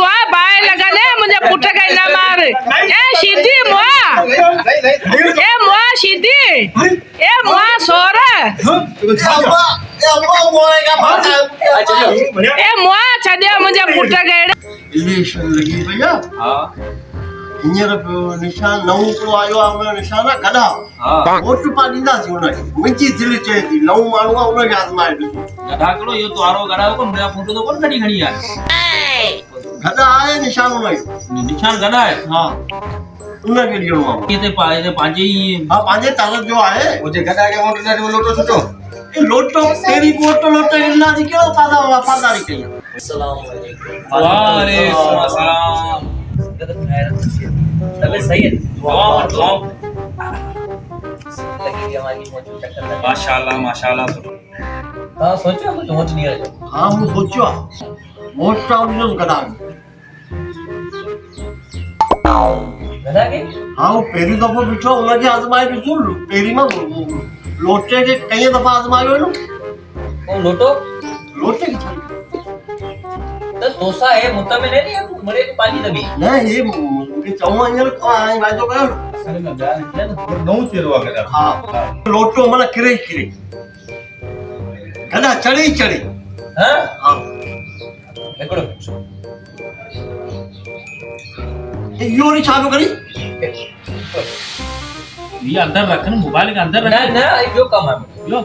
मुआ बाय लगने मुझे पुट गई ना मार ए सीधी मुआ ए मुआ सीधी ए मुआ सोरा ए मुआ छड़े मुझे पुट गई इलेक्शन लगी भैया हां हींअर निशान नओं हिकिड़ो आयो आहे हुन जो निशान आहे गॾा वोट पा ॾींदासीं हुनखे मुंहिंजी दिलि चए थी नओं माण्हू आहे हुनखे आज़माए ॾिसो गधा करो यो तो आरो गधा को मेरा फोटो तो कौन खड़ी खड़ी है गॾा आहे निशान हुनजो निशान गधा है हा हुनखे ॾियणो आहे ये ते पांजे ही हा पंहिंजे तालत जो आहे मुझे गधा के वोट ॾिनो लोटो सुठो ए लोटो तेरी वोट लोटे ॾींदासीं कहिड़ो ताज़ा वफ़ादारी कई आहे अस्सलाम वालेकुम वालेकुम अस्सलाम तबे सही है दुआ लगी हमारी मौजूद चक्कर में माशाल्लाह हां सोचो कुछ वोट नहीं है हा मूं सोचियो आहे वोट था ॾिनोसि गॾा गधा के हा उहो पहिरीं दफ़ो ॾिठो हुनखे आज़माए ॾिसूं पहिरीं मां लोटे खे कई दफ़ा आज़मायो न वो लोटो लोटे खे छा तो दोसा है मुद्दा में नहीं है मरे को पानी दबी न हे मूंखे चऊं हींअर हाणे वाइदो कयो अरे मैं बयान किया ना नौ चेरो आ गधा हा लोटो माना किरे किरे गॾा चढ़े ई चढ़े हां हा एकड़ो इहो वरी छा पियो करी ये अंदर रखन मोबाइल के अंदर ना ना जो काम है लो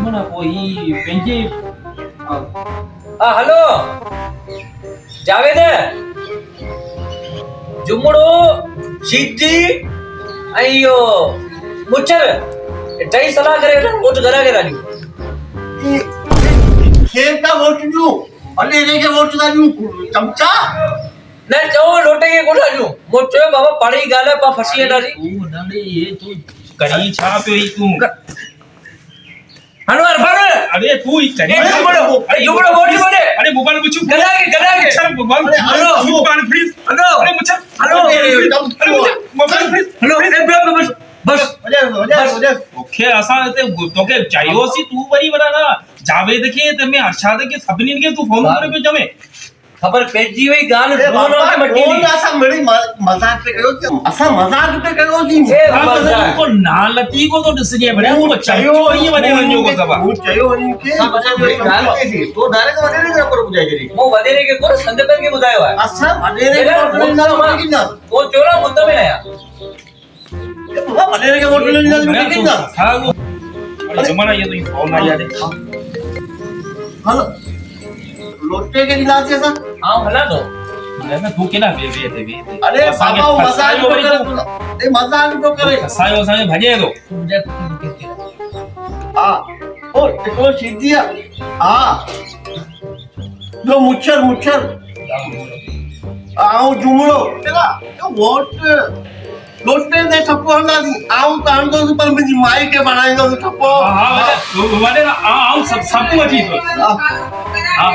मना कोई पेंजे हेलो जावेद जुमड़ो सीधी अयो मुचर टई सलाह करे वोट करा के रानी खेल का वोट ॾियूं अने रे के वोट था ॾियूं चमचा न चो लोटे के कोठा ॾियूं मो चयो बाबा पाड़ी गाले पा फसी वेंदासी तू नंदे ये तू करी छा पे ही तू हनुमान फर अरे तू ही करी जुमड़ो वोट कोने अरे मोबाइल में चुप गधा के चल mobile hello mobile please hello अरे मुझे हेलो मोबाइल प्लीज हेलो ए बस बस ओके असा ते तोके चाहियो सी तू वरी बड़ा ना जावेद के ते मैं अरशद के सबनी के तू फोन करे पे जमे खबर पेजी हुई गाल दोनों के मट्टी कौन असां मिली मजाक पे कयो असां मजाक पे कयो थी को नालती को तो दिसजे बड़े को चाहियो ही वने वन्यो को सब वो चयो वनी के गाल थी तो डायरेक्ट वडेरे के ऊपर बुझाई जरी मो वडेरे के कोर संगत के बुधायो है असां वडेरे के ऊपर ना किना वो चोरा मुद्दा में आया ये बाबा वडेरे के ऊपर ना किना था वो अरे जमाना ये तो फोन आ याद हेलो लोटे के दिलाते सा हां भला दो मैं तू के ना वे अरे बाबा मजाक तो करे ए मजाक तो करे सायो सायो भजे दो मुझे हां ओ देखो सीधिया हां जो मुच्छर आओ जुमड़ो तेरा वोट लोटे ने ठप्पो हंदा दी आओ कान दो पर मुझी माई के बनाएंगे तो ठप्पो हां वाले ना आओ सब वठी तो हां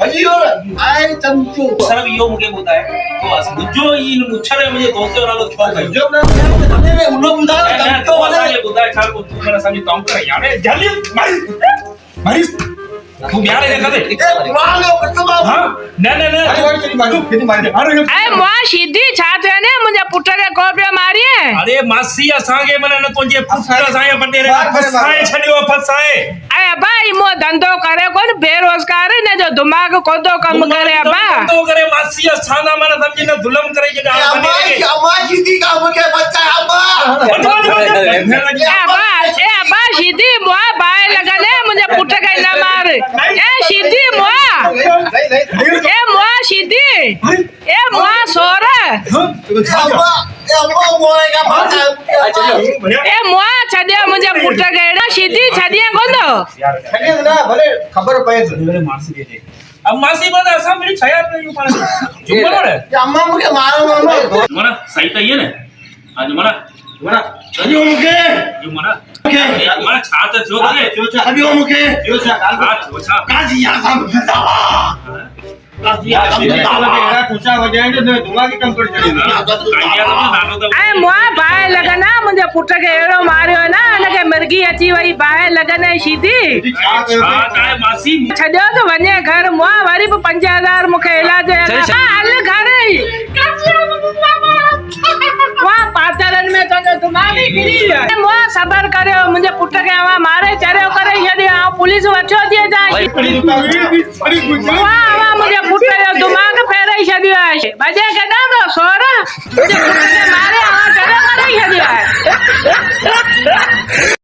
अजी और आए चमचो सर यो मुके बुधाए तो अस मुजो ई मुच्छर मुझे दोस्त वाला छो गई जो ना ने उनो बुधायो चमचो वाले ये बुधाए छाल को तू मेरा समझ काम कर यार जल्दी मारी तू बिहार है कदे वाले कसम हां न कितनी मार दे अरे मुआ सीधी छात है ने मुझे पुट के कोपे मारी है अरे मासी असांगे मन न तुझे पुत्र साए बटेरे फसाए छडियो फसाए अरे भाई मो धंधो करे कोन बेरोजगार ने जो दिमाग कोदो कम करे बा तो करे मासी असाना मन समझी न जुलम करे जगह अम्मा सीधी का मुके बच्चा अब्बा सीधी मुआ बाय लगने मुझे पुट के ना मार ए सीधी मुआ ए मुआ सीधी ए मुआ सोरा अम्मा मोए का बच्चा ए मुआ छदिया मुझे पुट के ना सीधी छदिया कोंदो छड़िए ना भले खबर पए मेरे मासी दे अब मासी बता असा मेरी छाया पे यू पाले जुमरो रे अम्मा मुके मारो मरा सही तो ये ने आज मरा अयो मुके जो मरा मरा छात जो दे अयो मुके जो छा हाथ छा काजी या साम ऐं मुआ बाहि लॻनि मुंहिंजे पुट खे अहिड़ो मारियो न हिनखे मिर्गी अची वई बाहि लॻनि सीधी छॾियो त वञे घर मुआ वरी बि 5000 मूंखे इलाज हल घर पातरनि में तुंहिंजो दिमाग़ ई किरी वियो मुआ सबर करियो मुंहिंजे पुट खे मारे चरियो करे छॾियो पुलिस वठो थी अचां मुंहिंजे पुट जो दिमाग़ फेराई छॾियो आहे भॼे केॾां थो सोर मुंहिंजे